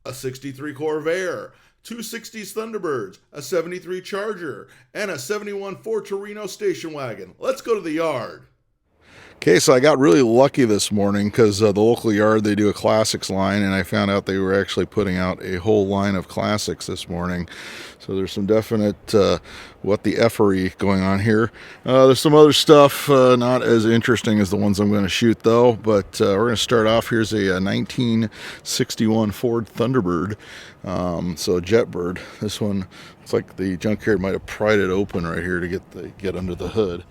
a 63 Corvair, two 60s Thunderbirds, a 73 Charger, and a 71 Ford Torino station wagon. Let's go to the yard. Okay, so I got really lucky this morning because the local yard, they do a classics line, and I found out they were actually putting out a whole line of classics this morning. So there's some definite what the effery going on here. There's some other stuff not as interesting as the ones I'm going to shoot though, but we're going to start off. Here's a 1961 Ford Thunderbird, so a Jetbird. This one looks like the junkyard might have pried it open right here to get under the hood.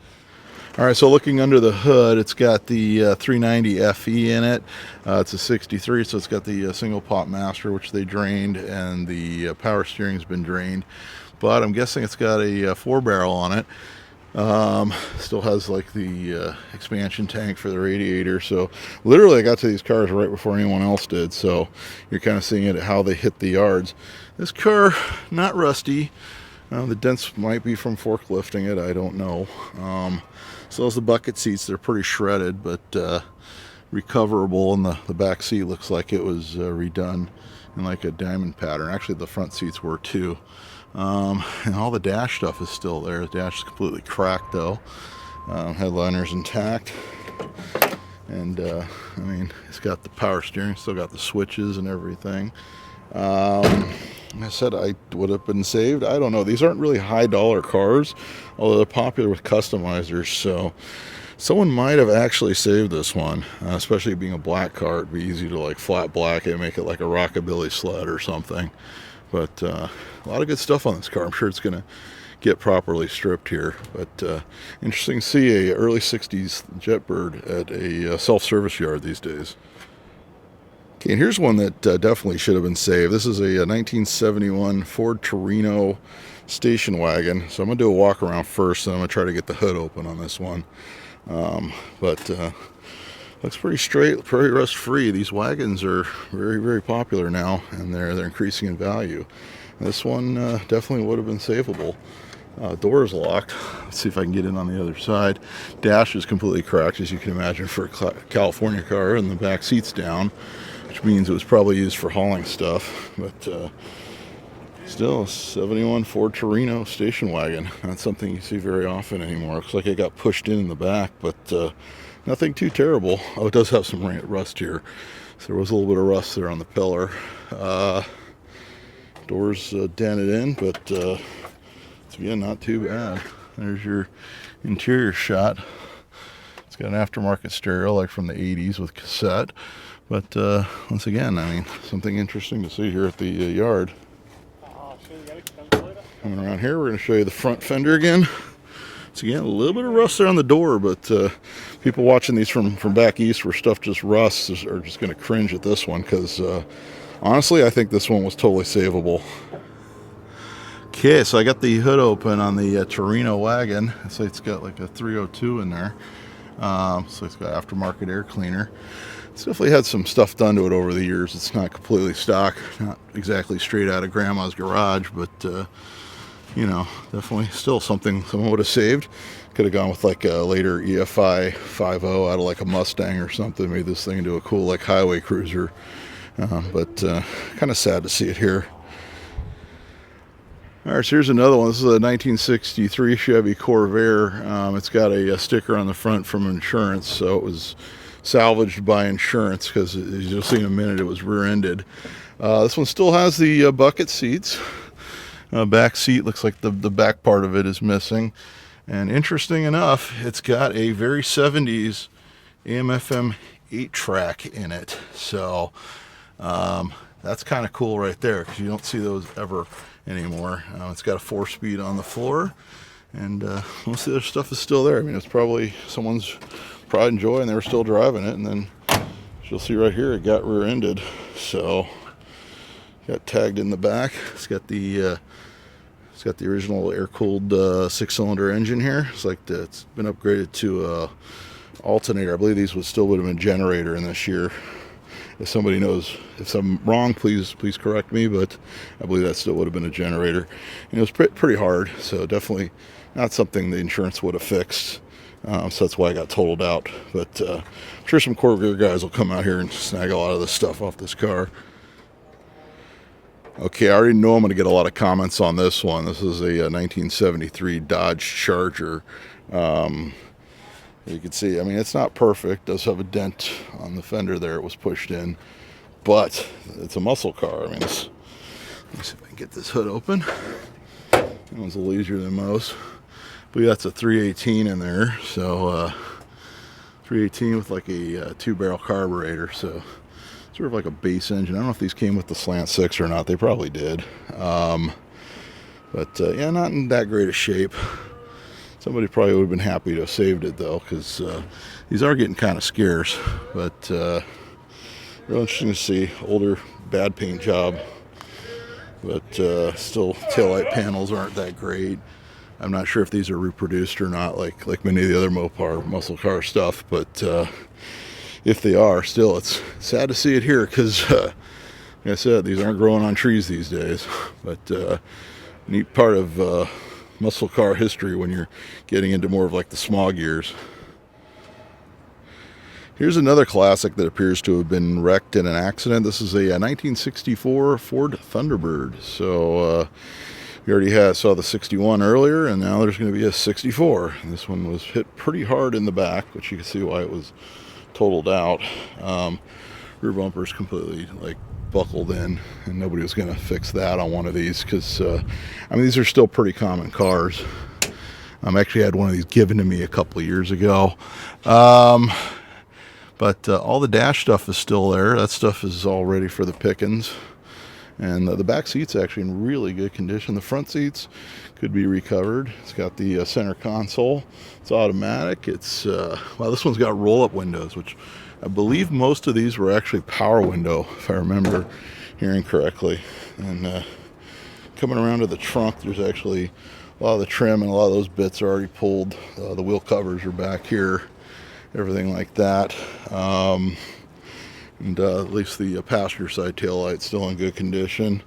All right, so looking under the hood, it's got the 390 FE in it. It's a 63, so it's got the single pot master, which they drained, and the power steering's been drained. But I'm guessing it's got a 4-barrel on it. Still has like the expansion tank for the radiator. So literally I got to these cars right before anyone else did. So you're kind of seeing it how they hit the yards. This car, not rusty. The dents might be from forklifting it, I don't know. So as the bucket seats, they're pretty shredded, but recoverable, and the back seat looks like it was redone in like a diamond pattern. Actually, the front seats were too. And all the dash stuff is still there. The dash is completely cracked though. Headliner's intact. And I mean, it's got the power steering, still got the switches and everything. I said I would have been saved. I don't know. These aren't really high dollar cars, although they're popular with customizers. So someone might have actually saved this one, especially being a black car. It'd be easy to like flat black it and make it like a rockabilly sled or something. But a lot of good stuff on this car. I'm sure it's going to get properly stripped here. But interesting to see a early 60s Jetbird at a self-service yard these days. Okay, and here's one that definitely should have been saved. This is a 1971 Ford Torino station wagon. So I'm going to do a walk around first, and I'm going to try to get the hood open on this one. But looks pretty straight, pretty rust-free. These wagons are very, very popular now, and they're increasing in value. This one definitely would have been savable. Door is locked. Let's see if I can get in on the other side. Dash is completely cracked, as you can imagine, for a California car, and the back seat's down, which means it was probably used for hauling stuff. But still, a 71 Ford Torino station wagon. Not something you see very often anymore. Looks like it got pushed in the back, but nothing too terrible. Oh, it does have some rust here. So there was a little bit of rust there on the pillar. Doors dented in, but again, not too bad. There's your interior shot. It's got an aftermarket stereo like from the 80s with cassette. But once again, I mean, something interesting to see here at the yard. Coming around here, we're going to show you the front fender again. It's again a little bit of rust there on the door, but people watching these from back east where stuff just rusts are just going to cringe at this one because honestly, I think this one was totally savable. Okay, so I got the hood open on the Torino wagon. So it's got like a 302 in there. So it's got aftermarket air cleaner. It's definitely had some stuff done to it over the years. It's not completely stock, not exactly straight out of grandma's garage, but you know, definitely still something someone would have saved. Could have gone with like a later EFI 5.0 out of like a Mustang or something, made this thing into a cool like highway cruiser. But kind of sad to see it here. All right, so here's another one. This is a 1963 Chevy Corvair. It's got a sticker on the front from insurance, so it was salvaged by insurance because, as you'll see in a minute, it was rear-ended. This one still has the bucket seats. Back seat looks like the back part of it is missing. And interesting enough, it's got a very 70s AM/FM 8-track in it. So that's kind of cool right there because you don't see those ever anymore. It's got a 4-speed on the floor, and most of the other stuff is still there. I mean, it's probably someone's pride and joy, and they were still driving it. And then you'll see right here, it got rear-ended. So got tagged in the back. It's got the original air-cooled 6-cylinder engine here. It's like it's been upgraded to alternator. I believe these would have been generator in this year. If somebody knows, if I'm wrong, please correct me, but I believe that still would have been a generator. And it was pretty hard, so definitely not something the insurance would have fixed. So that's why I got totaled out. But I'm sure some Corvair guys will come out here and snag a lot of this stuff off this car. Okay, I already know I'm going to get a lot of comments on this one. This is a 1973 Dodge Charger. You can see, I mean, it's not perfect. It does have a dent on the fender there. It was pushed in, but it's a muscle car. I mean, let me see if I can get this hood open. That one's a little easier than most. I believe that's a 318 in there. So 318 with like a 2-barrel carburetor. So sort of like a base engine. I don't know if these came with the slant 6 or not. They probably did. But yeah, not in that great a shape. Somebody probably would have been happy to have saved it though, because these are getting kind of scarce. But real interesting to see. Older, bad paint job. But still, taillight panels aren't that great. I'm not sure if these are reproduced or not, like many of the other Mopar muscle car stuff. But if they are, still, it's sad to see it here because, like I said, these aren't growing on trees these days. But neat part of muscle car history when you're getting into more of like the smog years. Here's another classic that appears to have been wrecked in an accident. This is a 1964 Ford Thunderbird. So we already saw the 61 earlier, and now there's going to be a 64. And this one was hit pretty hard in the back, which you can see why it was totaled out. Rear bumper's completely like buckled in, and nobody was going to fix that on one of these because I mean, these are still pretty common cars. I actually had one of these given to me a couple of years ago. But all the dash stuff is still there. That stuff is all ready for the pickings. And the back seat's actually in really good condition. The front seats could be recovered. It's got the center console. It's automatic. It's well, this one's got roll-up windows, which I believe most of these were actually power window, if I remember hearing correctly. And coming around to the trunk, there's actually a lot of the trim and a lot of those bits are already pulled. The wheel covers are back here, everything like that. And at least the passenger side taillight's still in good condition.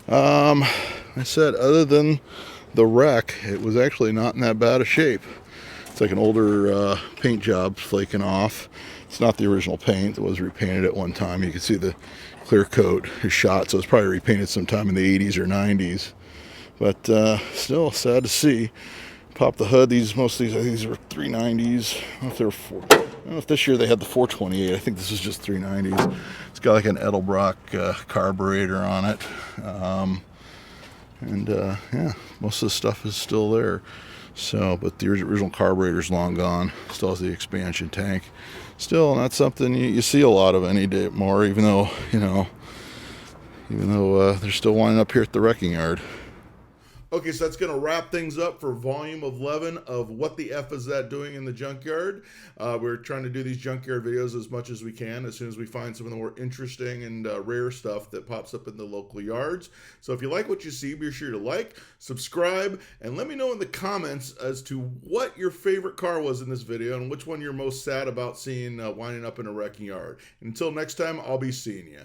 I said, other than the wreck, it was actually not in that bad a shape. It's like an older paint job flaking off. It's not the original paint. It was repainted at one time. You can see the clear coat is shot, so it's probably repainted sometime in the 80s or 90s. But still sad to see. Pop the hood. Most of these are 390s. I don't know if they were I don't know if this year they had the 428. I think this is just 390s. It's got like an Edelbrock carburetor on it. Yeah, most of the stuff is still there. So, but the original carburetor's long gone. Still has the expansion tank. Still not something you see a lot of any day more, even though they're still winding up here at the wrecking yard. Okay, so that's going to wrap things up for volume 11 of What the F Is That Doing in the Junkyard. We're trying to do these junkyard videos as much as we can, as soon as we find some of the more interesting and rare stuff that pops up in the local yards. So if you like what you see, be sure to like, subscribe, and let me know in the comments as to what your favorite car was in this video and which one you're most sad about seeing winding up in a wrecking yard. And until next time, I'll be seeing you.